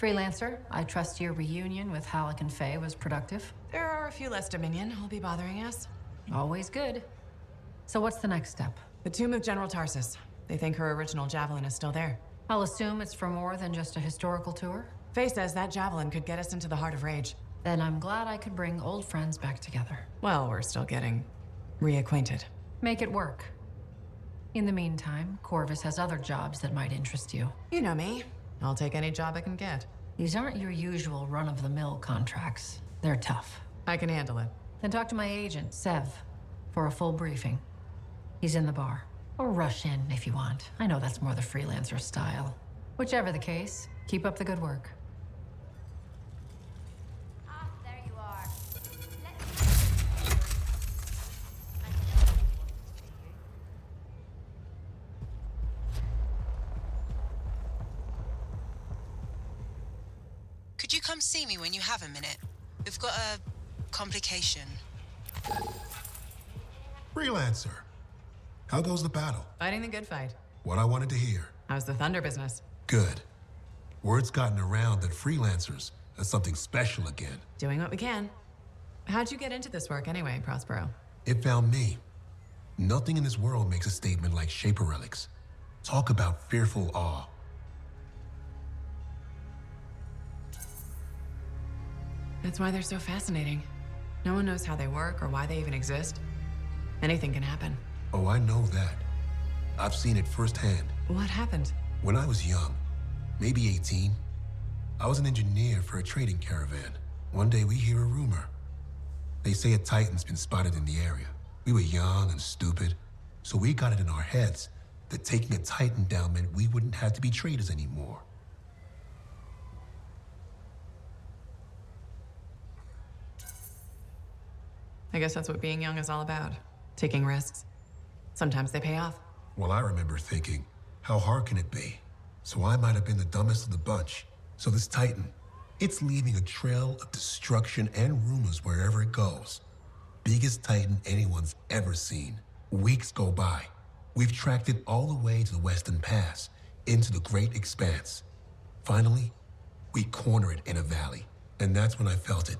Freelancer, I trust your reunion with Halleck and Faye was productive. There are a few less Dominion who'll be bothering us. Always good. So what's the next step? The tomb of General Tarsus. They think her original javelin is still there. I'll assume it's for more than just a historical tour. Faye says that javelin could get us into the heart of Rage. Then I'm glad I could bring old friends back together. Well, we're still getting reacquainted. Make it work. In the meantime, Corvus has other jobs that might interest you. You know me. I'll take any job I can get. These aren't your usual run-of-the-mill contracts. They're tough. I can handle it. Then talk to my agent, Sev, for a full briefing. He's in the bar. Or rush in if you want. I know that's more the freelancer style. Whichever the case, keep up the good work. Ah, there you are. Could you come see me when you have a minute? We've got a complication. Freelancer. How goes the battle? Fighting the good fight. What I wanted to hear. How's the Thunder business? Good. Word's gotten around that freelancers are something special again. Doing what we can. How'd you get into this work anyway, Prospero? It found me. Nothing in this world makes a statement like Shaper Relics. Talk about fearful awe. That's why they're so fascinating. No one knows how they work or why they even exist. Anything can happen. Oh, I know that. I've seen it firsthand. What happened? When I was young, maybe 18, I was an engineer for a trading caravan. One day we hear a rumor. They say a Titan's been spotted in the area. We were young and stupid, so we got it in our heads that taking a Titan down meant we wouldn't have to be traders anymore. I guess that's what being young is all about. Taking risks. Sometimes they pay off. Well, I remember thinking, how hard can it be? So I might have been the dumbest of the bunch. So this Titan, it's leaving a trail of destruction and rumors wherever it goes. Biggest Titan anyone's ever seen. Weeks go by. We've tracked it all the way to the Western Pass, into the Great Expanse. Finally, we corner it in a valley. And that's when I felt it.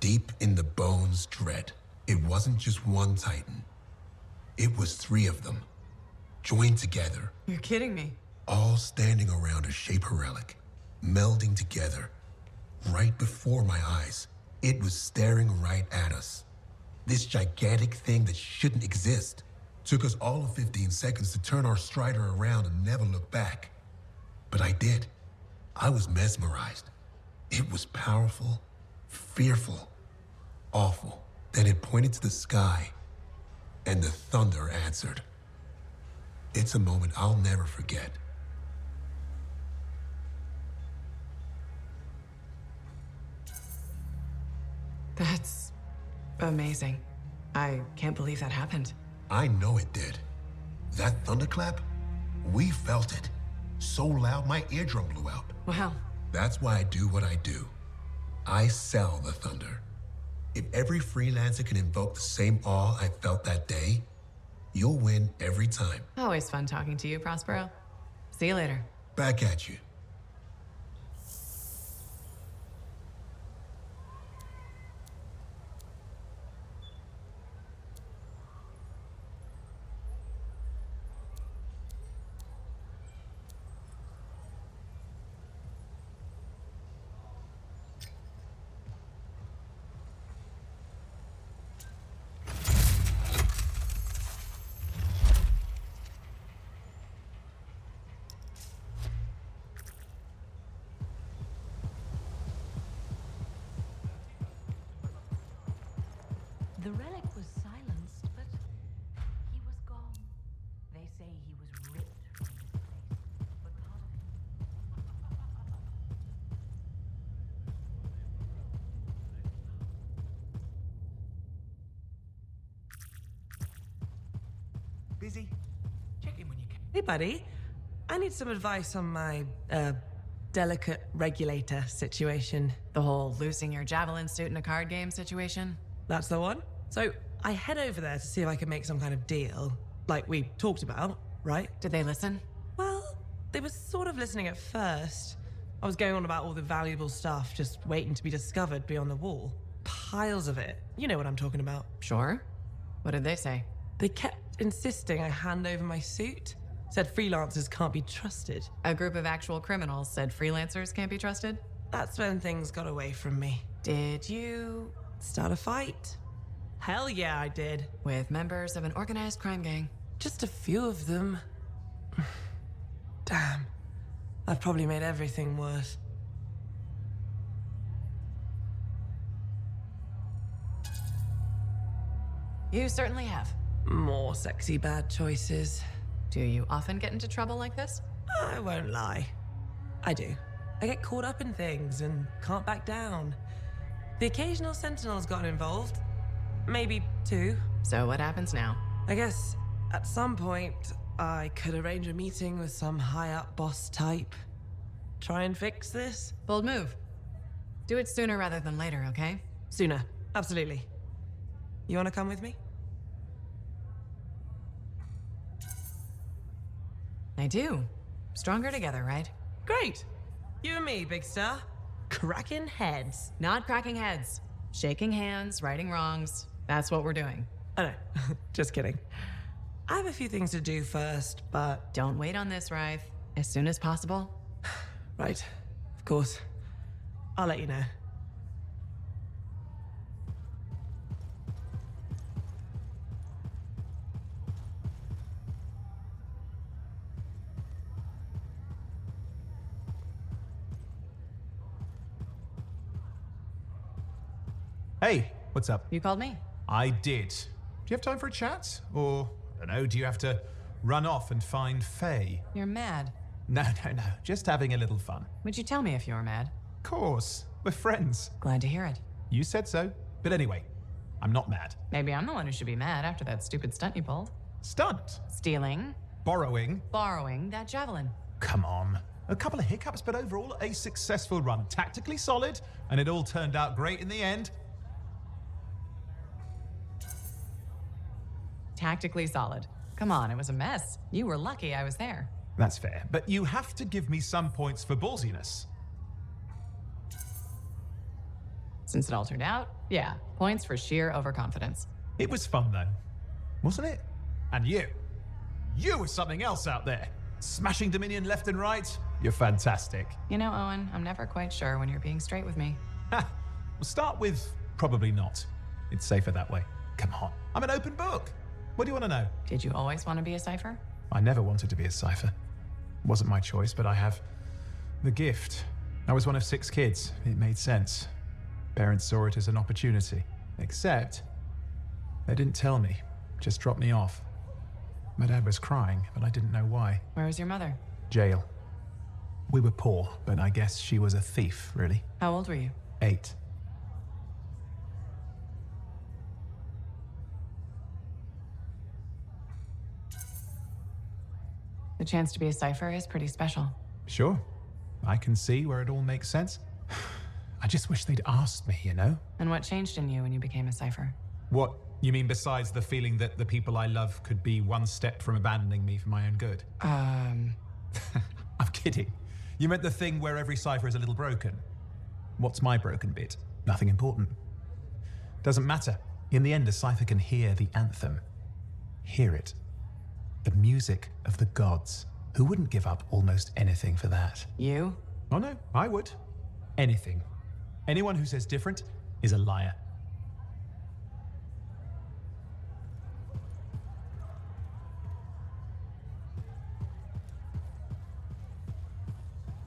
Deep in the bones dread. It wasn't just one Titan. It was 3 of them, joined together. You're kidding me. All standing around a Shaper Relic, melding together. Right before my eyes, it was staring right at us. This gigantic thing that shouldn't exist. Took us all of 15 seconds to turn our Strider around and never look back. But I did. I was mesmerized. It was powerful, fearful, awful. Then it pointed to the sky, and the thunder answered. It's a moment I'll never forget. That's amazing. I can't believe that happened. I know it did. That thunderclap, we felt it. So loud my eardrum blew out. Wow. That's why I do what I do. I sell the thunder. If every freelancer can invoke the same awe I felt that day, you'll win every time. Always fun talking to you, Prospero. See you later. Back at you. The relic was silenced, but he was gone. They say he was ripped from his place, but part of him... Busy? Check in when you can. Hey, buddy. I need some advice on my, delicate regulator situation. The whole losing your javelin suit in a card game situation? That's the one? So, I head over there to see if I can make some kind of deal, like we talked about, right? Did they listen? Well, they were sort of listening at first, I was going on about all the valuable stuff just waiting to be discovered beyond the wall. Piles of it. You know what I'm talking about. Sure. What did they say? They kept insisting I hand over my suit. Said freelancers can't be trusted. A group of actual criminals said freelancers can't be trusted? That's when things got away from me. Did you? Start a fight? Hell yeah, I did. With members of an organized crime gang. Just a few of them. Damn. I've probably made everything worse. You certainly have. More sexy bad choices. Do you often get into trouble like this? I won't lie. I do. I get caught up in things and can't back down. The occasional Sentinel's gotten involved. Maybe two. So what happens now? I guess at some point, I could arrange a meeting with some high-up boss type. Try and fix this? Bold move. Do it sooner rather than later, okay? Sooner. Absolutely. You want to come with me? I do. Stronger together, right? Great. You and me, big star. Cracking heads. Not cracking heads. Shaking hands, righting wrongs. That's what we're doing. I know. Just kidding. I have a few things to do first, but... Don't wait on this, Rythe. As soon as possible. Right. Of course. I'll let you know. Hey, what's up? You called me? I did. Do you have time for a chat? Or, I don't know, do you have to run off and find Faye? You're mad. No. Just having a little fun. Would you tell me if you were mad? Of course. We're friends. Glad to hear it. You said so. But anyway, I'm not mad. Maybe I'm the one who should be mad after that stupid stunt you pulled. Stunt. Stealing, Borrowing. borrowing that javelin. Come on. A couple of hiccups, but overall a successful run. Tactically solid, and it all turned out great in the end. Tactically solid. Come on, it was a mess. You were lucky I was there. That's fair. But you have to give me some points for ballsiness. Since it all turned out, yeah, points for sheer overconfidence. It was fun, though. Wasn't it? And you. You were something else out there. Smashing Dominion left and right. You're fantastic. You know, Owen, I'm never quite sure when you're being straight with me. Ha! We'll start with probably not. It's safer that way. Come on. I'm an open book. What do you want to know? Did you always want to be a cipher? I never wanted to be a cipher. Wasn't my choice, but I have the gift. I was one of 6 kids. It made sense. Parents saw it as an opportunity. Except, they didn't tell me. Just dropped me off. My dad was crying, but I didn't know why. Where was your mother? Jail. We were poor, but I guess she was a thief, really. How old were you? 8. The chance to be a cipher is pretty special. Sure. I can see where it all makes sense. I just wish they'd asked me, you know? And what changed in you when you became a cipher? What, you mean besides the feeling that the people I love could be one step from abandoning me for my own good? I'm kidding. You meant the thing where every cipher is a little broken. What's my broken bit? Nothing important. Doesn't matter. In the end, a cipher can hear the anthem. Hear it. The music of the gods. Who wouldn't give up almost anything for that? You? Oh no, I would. Anything. Anyone who says different is a liar.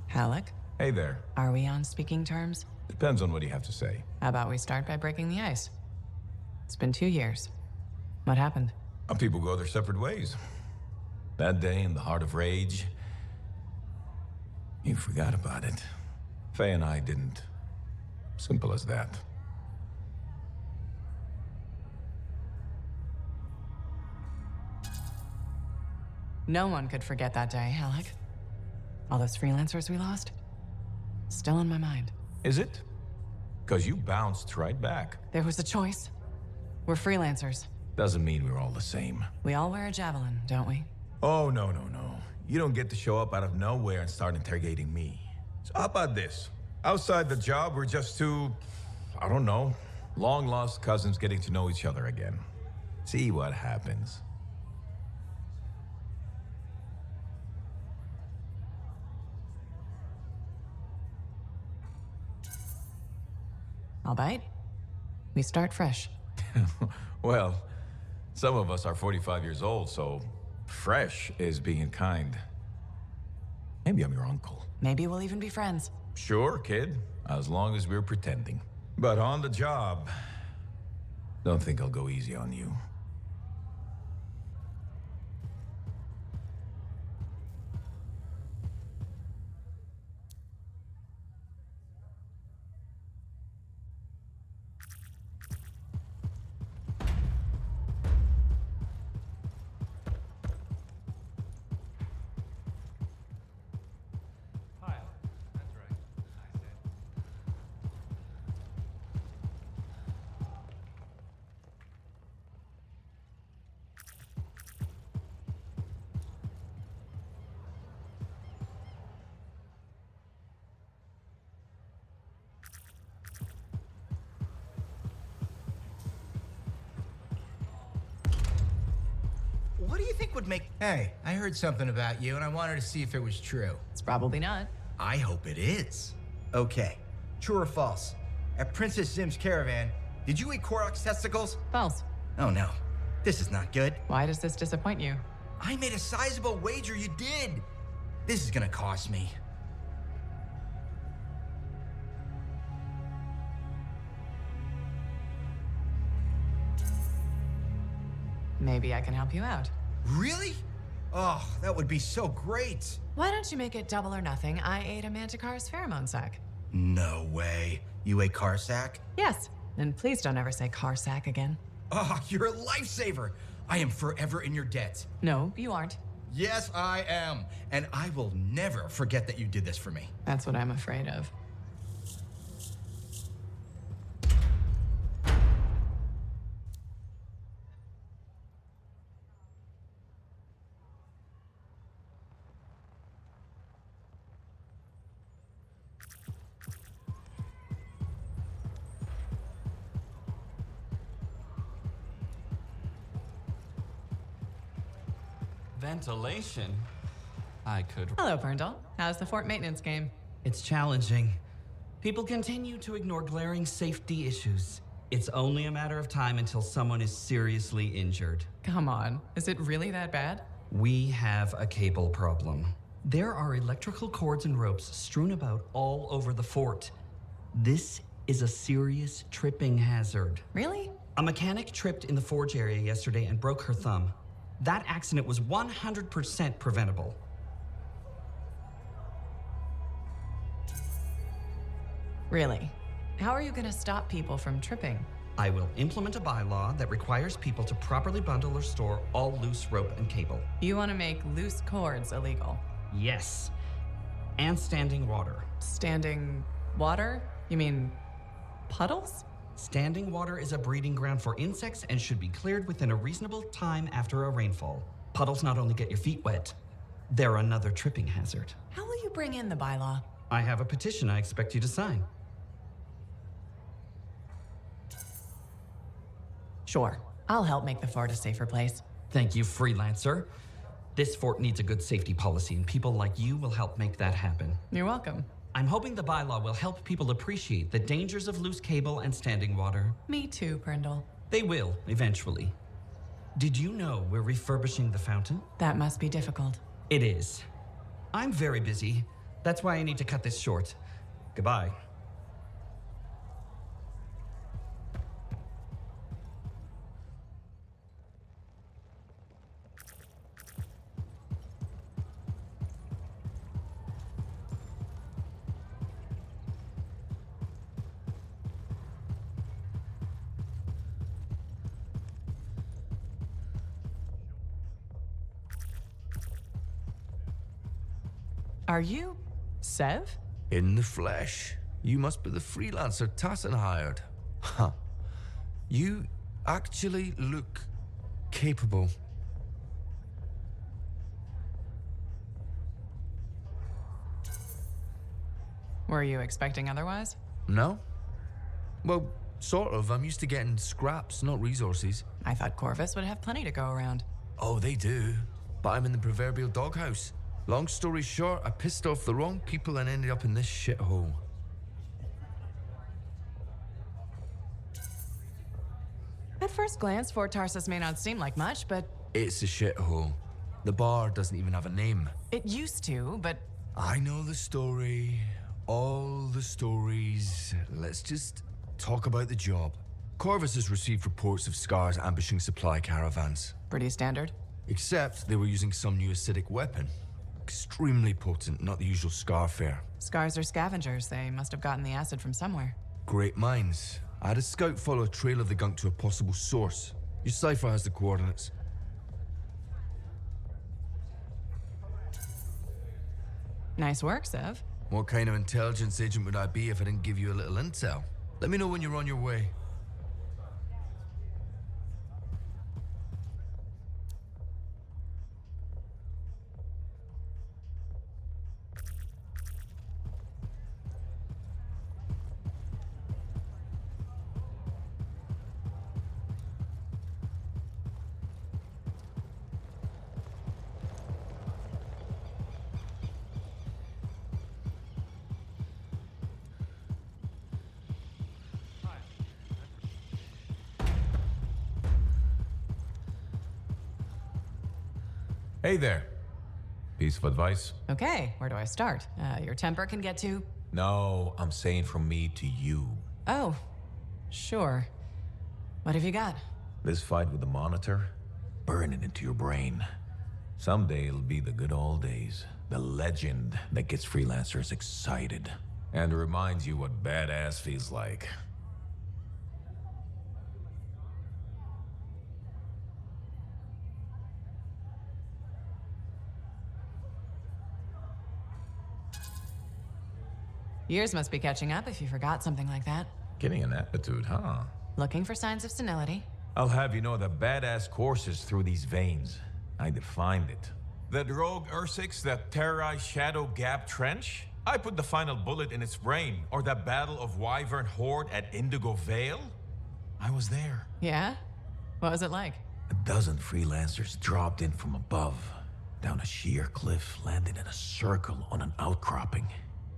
Halleck? Hey there. Are we on speaking terms? Depends on what you have to say. How about we start by breaking the ice? It's been 2 years. What happened? People go their separate ways. That day in the heart of rage, you forgot about it. Faye and I didn't. Simple as that. No one could forget that day, Halleck. All those freelancers we lost? Still on my mind. Is it? Because you bounced right back. There was a choice. We're freelancers. Doesn't mean we're all the same. We all wear a javelin, don't we? Oh, no. You don't get to show up out of nowhere and start interrogating me. So how about this? Outside the job, we're just two, I don't know, long-lost cousins getting to know each other again. See what happens. I'll bite. We start fresh. Well, some of us are 45 years old, so fresh is being kind. Maybe I'm your uncle. Maybe we'll even be friends. Sure, kid, as long as we're pretending. But on the job, don't think I'll go easy on you. What do you think would make... Hey, I heard something about you, and I wanted to see if it was true. It's probably not. I hope it is. Okay, true or false? At Princess Zim's caravan, did you eat Korok's testicles? False. Oh no, this is not good. Why does this disappoint you? I made a sizable wager you did. This is gonna cost me. Maybe I can help you out. Really? Oh, that would be so great. Why don't you make it double or nothing? I ate a manticore's pheromone sac. No way. You ate Carsack? Yes. And please don't ever say car sack again. Oh, you're a lifesaver. I am forever in your debt. No, you aren't. Yes, I am. And I will never forget that you did this for me. That's what I'm afraid of. Ventilation? I could... Hello, Brindle. How's the fort maintenance game? It's challenging. People continue to ignore glaring safety issues. It's only a matter of time until someone is seriously injured. Come on. Is it really that bad? We have a cable problem. There are electrical cords and ropes strewn about all over the fort. This is a serious tripping hazard. Really? A mechanic tripped in the forge area yesterday and broke her thumb. That accident was 100% preventable. Really? How are you going to stop people from tripping? I will implement a bylaw that requires people to properly bundle or store all loose rope and cable. You want to make loose cords illegal? Yes. And standing water. Standing water? You mean puddles? Standing water is a breeding ground for insects and should be cleared within a reasonable time after a rainfall. Puddles not only get your feet wet, they're another tripping hazard. How will you bring in the bylaw? I have a petition I expect you to sign. Sure. I'll help make the fort a safer place. Thank you, freelancer. This fort needs a good safety policy, and people like you will help make that happen. You're welcome. I'm hoping the bylaw will help people appreciate the dangers of loose cable and standing water. Me too, Brindle. They will, eventually. Did you know we're refurbishing the fountain? That must be difficult. It is. I'm very busy. That's why I need to cut this short. Goodbye. Are you Sev? In the flesh. You must be the freelancer Tassin hired. Huh. You actually look capable. Were you expecting otherwise? No? Well, sort of. I'm used to getting scraps, not resources. I thought Corvus would have plenty to go around. Oh, they do. But I'm in the proverbial doghouse. Long story short, I pissed off the wrong people and ended up in this shithole. At first glance, Fort Tarsus may not seem like much, but It's a shithole. The bar doesn't even have a name. it used to, but I know the story. All the stories. Let's just talk about the job. Corvus has received reports of Scars ambushing supply caravans. pretty standard. Except they were using some new acidic weapon. Extremely potent, not the usual Scar fare. Scars are scavengers. They must have gotten the acid from somewhere. Great minds. I had a scout follow a trail of the gunk to a possible source. Your cipher has the coordinates. Nice work, Sev. What kind of intelligence agent would I be if I didn't give you a little intel? Let me know when you're on your way. Hey there. Piece of advice? Okay, where do I start? Your temper can get to... No, I'm saying from me to you. Oh, sure. What have you got? This fight with the Monitor, burn it into your brain. Someday it'll be the good old days. The legend that gets freelancers excited. And reminds you what badass feels like. Years must be catching up if you forgot something like that. Getting an aptitude, huh? Looking for signs of senility. I'll have you know that badass courses through these veins. I defined it. That rogue Ursix that terrorized Shadow Gap Trench? I put the final bullet in its brain. Or that battle of Wyvern Horde at Indigo Vale? I was there. Yeah? What was it like? A dozen freelancers dropped in from above. Down a sheer cliff, landed in a circle on an outcropping.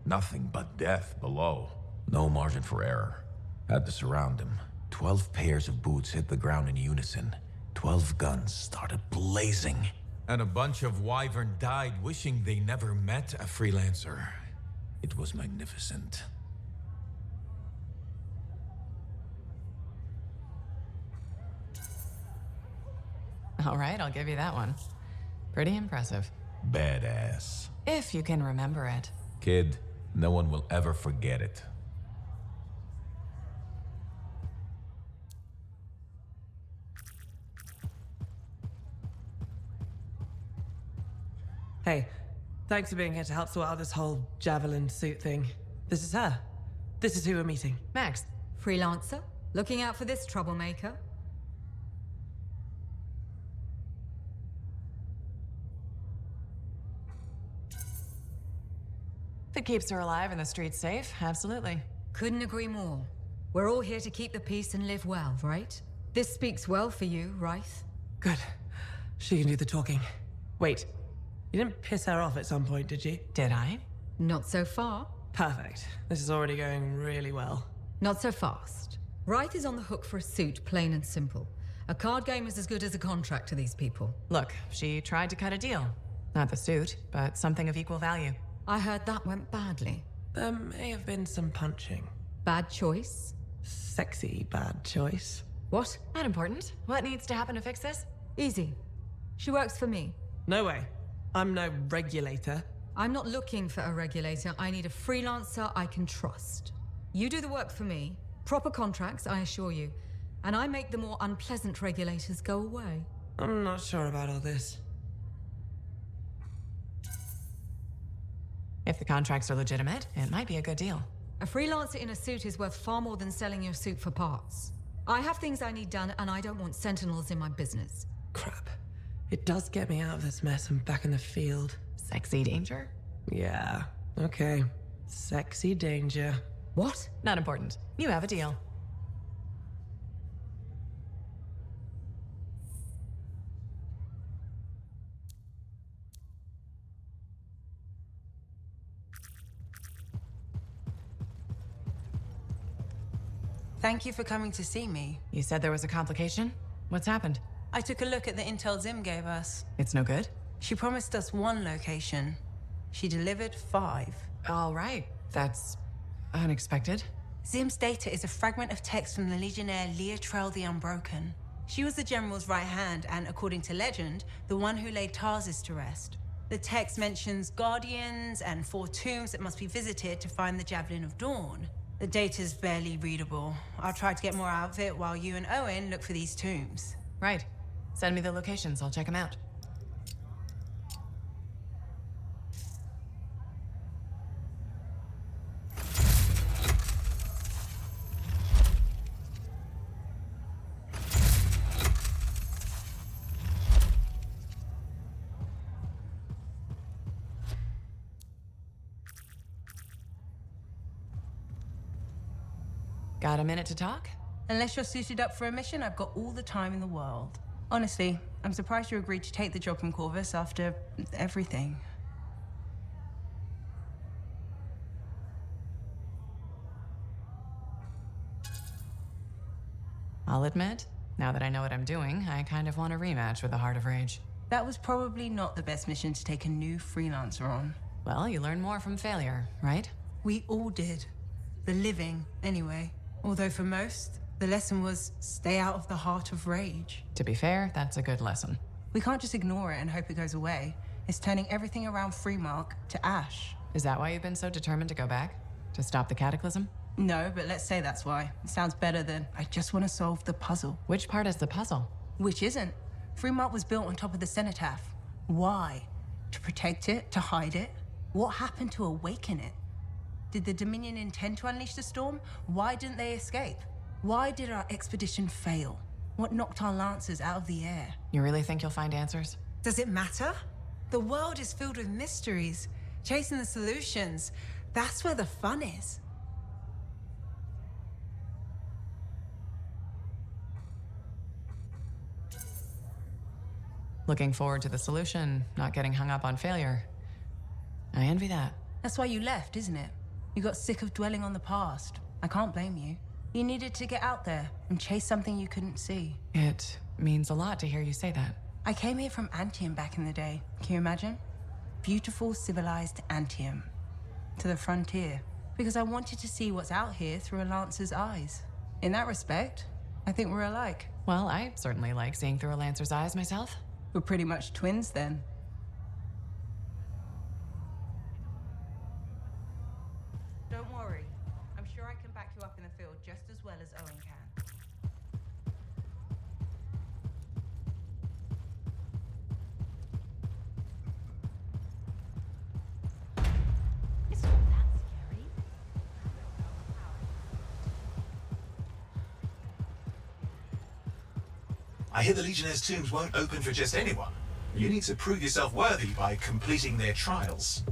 Nothing but death below. No margin for error. Had to surround him. 12 pairs of boots hit the ground in unison. 12 guns started blazing. And a bunch of Wyvern died wishing they never met a freelancer. It was magnificent. All right, I'll give you that one. Pretty impressive. Badass. If you can remember it. Kid, no one will ever forget it. Hey, thanks for being here to help sort out this whole javelin suit thing. This is her. This is who we're meeting. Max. Freelancer? Looking out for this troublemaker? If it keeps her alive and the streets safe, absolutely. Couldn't agree more. We're all here to keep the peace and live well, right? This speaks well for you, Rice. Good. She can do the talking. Wait, you didn't piss her off at some point, did you? Did I? Not so far. Perfect. This is already going really well. Not so fast. Wright is on the hook for a suit, plain and simple. A card game is as good as a contract to these people. Look, she tried to cut a deal. Not the suit, but something of equal value. I heard that went badly. There may have been some punching. Bad choice? Sexy bad choice. What? Not important. What needs to happen to fix this? Easy. She works for me. No way. I'm no regulator. I'm not looking for a regulator. I need a freelancer I can trust. You do the work for me. Proper contracts, I assure you. And I make the more unpleasant regulators go away. I'm not sure about all this. If the contracts are legitimate, it might be a good deal. A freelancer in a suit is worth far more than selling your suit for parts. I have things I need done, and I don't want sentinels in my business. Crap. It does get me out of this mess and back in the field. Sexy danger? Yeah. Okay. Sexy danger. What? Not important. You have a deal. Thank you for coming to see me. You said there was a complication? What's happened? I took a look at the intel Zim gave us. It's no good? She promised us 1 location. She delivered 5. All right. That's unexpected. Zim's data is a fragment of text from the Legionnaire Leotrel the Unbroken. She was the General's right hand and, according to legend, the one who laid Tarsus to rest. The text mentions guardians and 4 tombs that must be visited to find the Javelin of Dawn. The data's barely readable. I'll try to get more out of it while you and Owen look for these tombs. Right. Send me the locations. I'll check them out. Got a minute to talk? Unless you're suited up for a mission, I've got all the time in the world. Honestly, I'm surprised you agreed to take the job from Corvus after everything. I'll admit, now that I know what I'm doing, I kind of want a rematch with the Heart of Rage. That was probably not the best mission to take a new freelancer on. Well, you learn more from failure, right? We all did. The living, anyway. Although for most, the lesson was stay out of the Heart of Rage. To be fair, that's a good lesson. We can't just ignore it and hope it goes away. It's turning everything around Freemark to ash. Is that why you've been so determined to go back? To stop the cataclysm? No, but let's say that's why. It sounds better than I just want to solve the puzzle. Which part is the puzzle? Which isn't. Freemark was built on top of the cenotaph. Why? To protect it? To hide it? What happened to awaken it? Did the Dominion intend to unleash the storm? Why didn't they escape? Why did our expedition fail? What knocked our lancers out of the air? You really think you'll find answers? Does it matter? The world is filled with mysteries. Chasing the solutions, that's where the fun is. Looking forward to the solution, not getting hung up on failure. I envy that. That's why you left, isn't it? You got sick of dwelling on the past. I can't blame you. You needed to get out there and chase something you couldn't see. It means a lot to hear you say that. I came here from Anthem back in the day. Can you imagine? Beautiful, civilized Anthem. To the frontier. Because I wanted to see what's out here through a Lancer's eyes. In that respect, I think we're alike. Well, I certainly like seeing through a Lancer's eyes myself. We're pretty much twins then. Don't worry. I'm sure I can back you up in the field just as well as Owen can. It's not that scary. I hear the Legionnaire's tombs won't open for just anyone. You need to prove yourself worthy by completing their trials.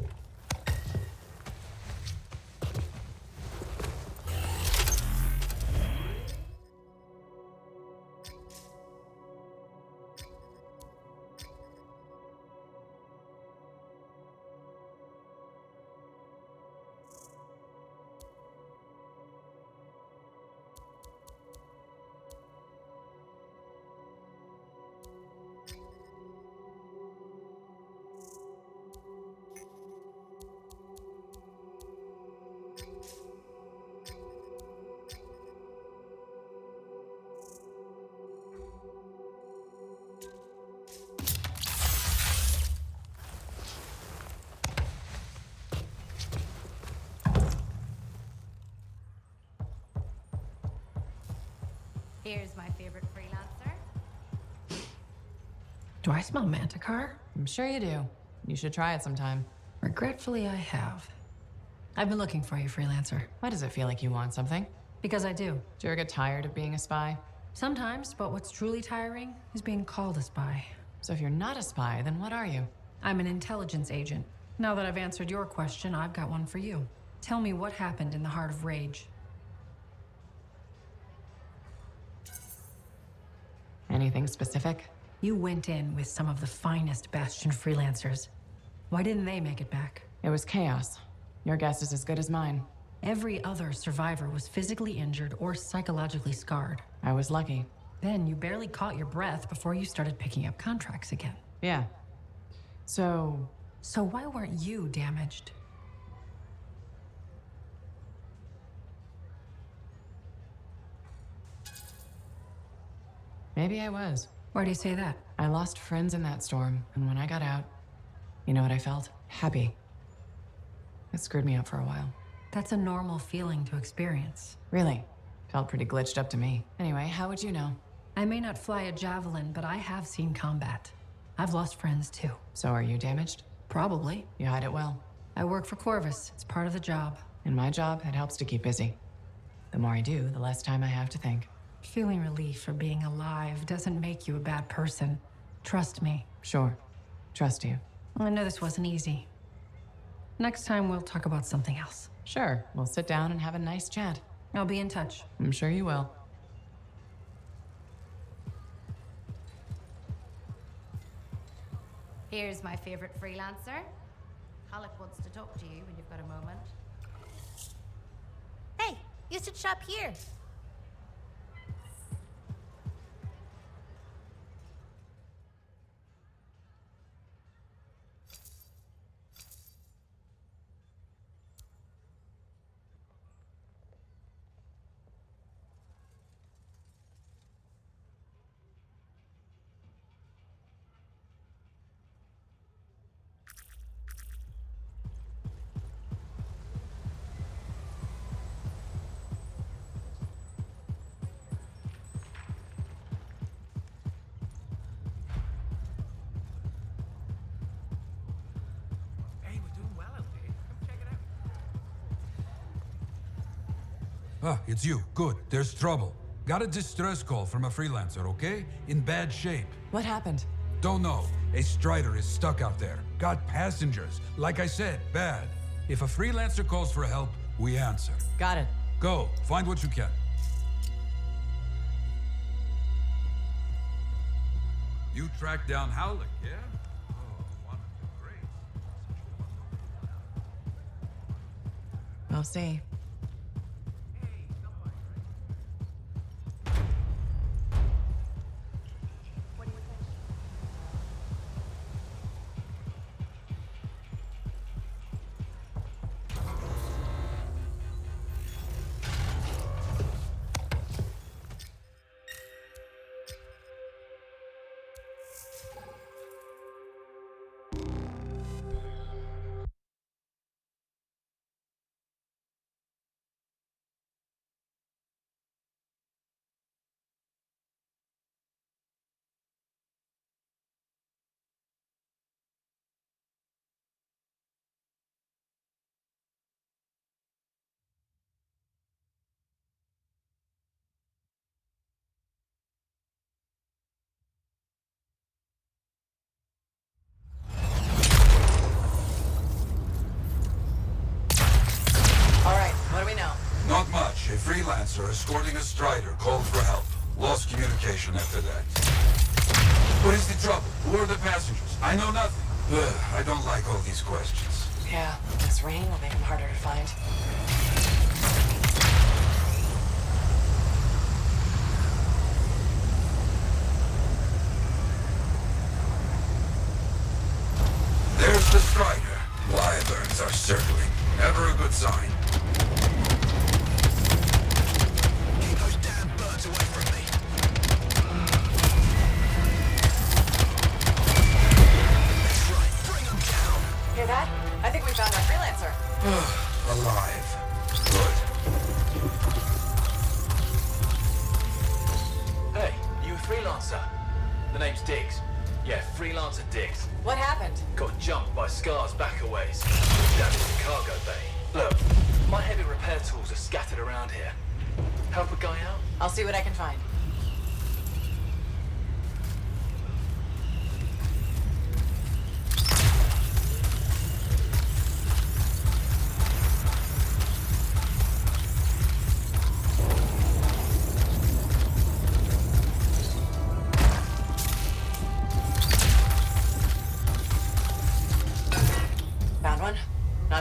Here's my favorite freelancer. Do I smell Manticar? I'm sure you do. You should try it sometime. Regretfully, I have. I've been looking for you, freelancer. Why does it feel like you want something? Because I do. Do you ever get tired of being a spy? Sometimes, but what's truly tiring is being called a spy. So if you're not a spy, then what are you? I'm an intelligence agent. Now that I've answered your question, I've got one for you. Tell me what happened in the Heart of Rage. Anything specific? You went in with some of the finest Bastion freelancers. Why didn't they make it back? It was chaos. Your guess is as good as mine. Every other survivor was physically injured or psychologically scarred. I was lucky. Then you barely caught your breath before you started picking up contracts again. Yeah. So why weren't you damaged? maybe I was. Why do you say that? I lost friends in that storm, and when I got out, you know what I felt? Happy. It screwed me up for a while. That's a normal feeling to experience. Really? Felt pretty glitched up to me. Anyway, how would you know? I may not fly a javelin, but I have seen combat. I've lost friends too. So are you damaged? Probably. You hide it well. I work for Corvus. It's part of the job. In my job, it helps to keep busy. The more I do, the less time I have to think. Feeling relief for being alive doesn't make you a bad person. Trust me. Sure. Trust you. I know this wasn't easy. Next time we'll talk about something else. Sure. We'll sit down and have a nice chat. I'll be in touch. I'm sure you will. Here's my favorite freelancer. Halleck wants to talk to you when you've got a moment. Hey, you should shop here. Ah, it's you. Good. There's trouble. Got a distress call from a freelancer, okay? In bad shape. What happened? Don't know. A Strider is stuck out there. Got passengers. Like I said, bad. If a freelancer calls for help, we answer. Got it. Go. Find what you can. You tracked down Howlick, yeah? Oh, wonderful. Great. We'll see. Not much. A freelancer escorting a Strider called for help. Lost communication after that. What is the trouble? Who are the passengers? I know nothing. Ugh, I don't like all these questions. Yeah, this rain will make them harder to find. There's the Strider. Wyverns are circling. Never a good sign. Hear that? I think we found our freelancer. Alive. Good. Hey, you a freelancer? The name's Diggs. Yeah, freelancer Diggs. What happened? Got jumped by Scar's back a ways. Down in the cargo bay. Look, my heavy repair tools are scattered around here. Help a guy out? I'll see what I can find.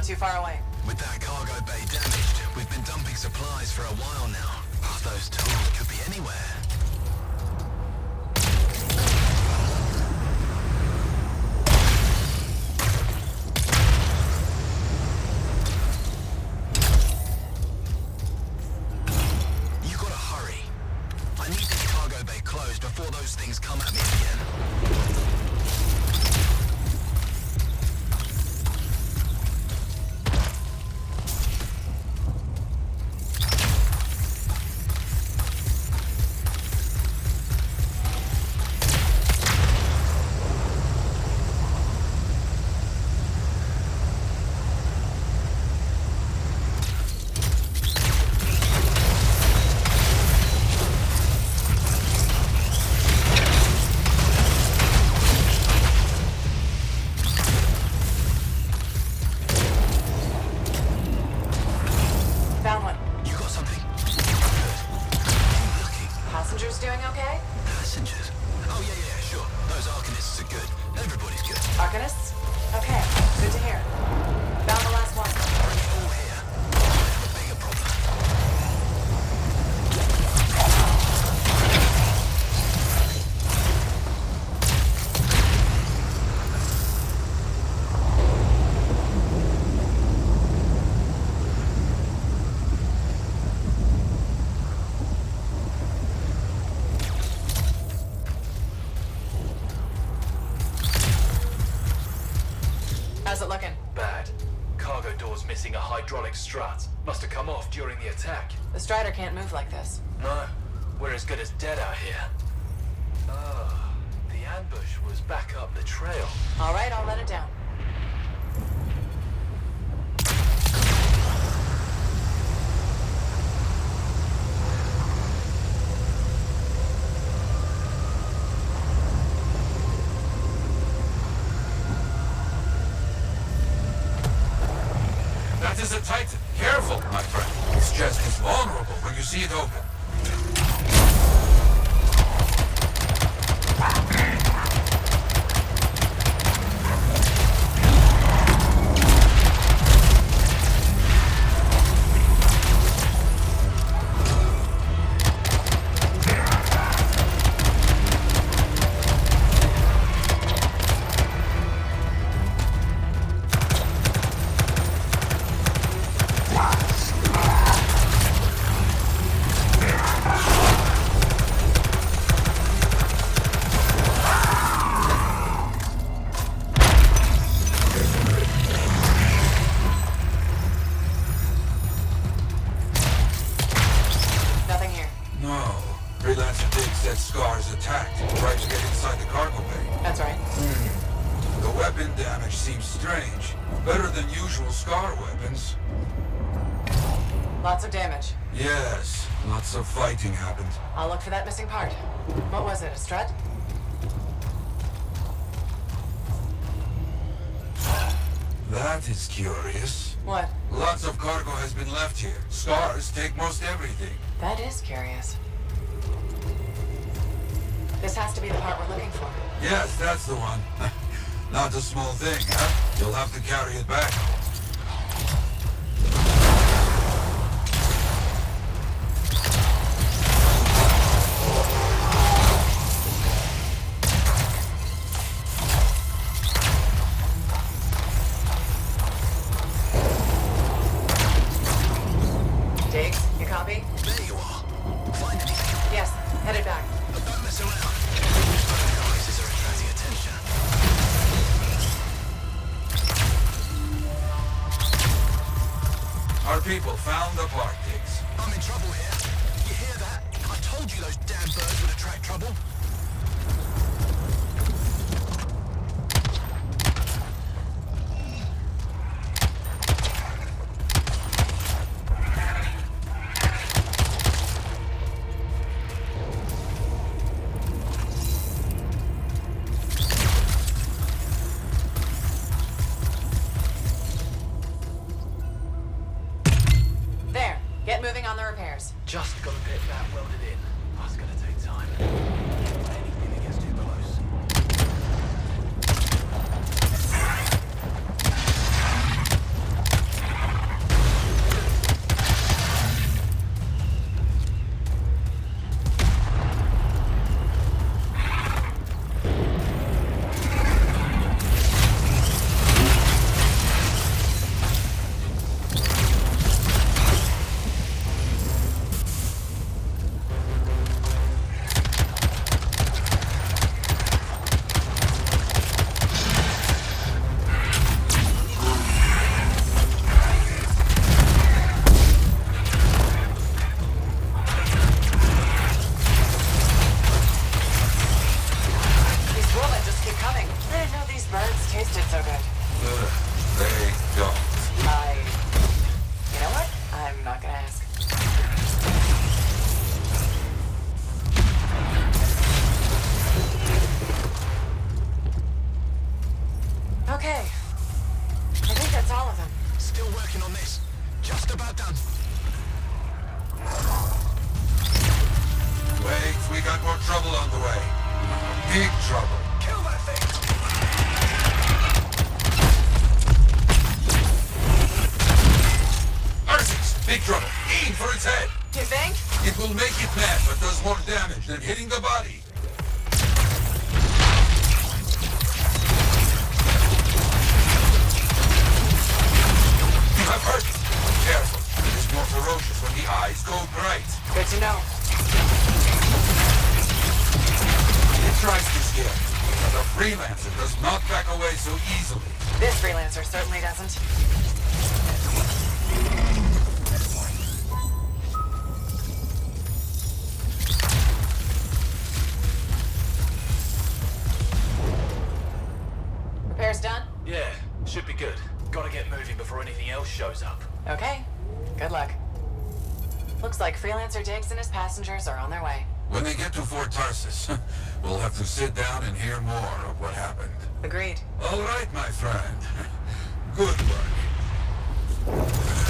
too far away. With that cargo bay damaged, we've been dumping supplies for a while now. Those tools could be anywhere. You gotta hurry. I need this cargo bay closed before those things come at me again. How's it looking? Bad. Cargo door's missing a hydraulic strut. Must have come off during the attack. The Strider can't move like this. No. We're as good as dead out here. Ah, the ambush was back up the trail. All right, I'll let it down. That is a Titan. Careful, my friend. Its chest is vulnerable when you see it open. Lots of damage. Yes, lots of fighting happened. I'll look for that missing part. What was it, a strut? That is curious. What? Lots of cargo has been left here. Scars take most everything. That is curious. This has to be the part we're looking for. Yes, that's the one. Not a small thing, huh? You'll have to carry it back. People found the part, Diggs. I'm in trouble here. You hear that? I told you those damn birds would attract trouble. Get moving on the repairs. Just got a bit of that welded in. That's gonna take time. Anything that gets too close. Big trouble. Kill that thing! Ursus, big trouble. Aim for its head. You think? It will make it mad, but does more damage than hitting the body. You have hurt it. Careful. It is more ferocious when the eyes go bright. Good to know. It tries to scare you, but a freelancer does not back away so easily. This freelancer certainly doesn't. Repairs done? Yeah, should be good. Gotta get moving before anything else shows up. Okay. Good luck. Looks like Freelancer Diggs and his passengers are on their way. When they get to Fort Tarsus, we'll have to sit down and hear more of what happened. Agreed. All right, my friend. Good work.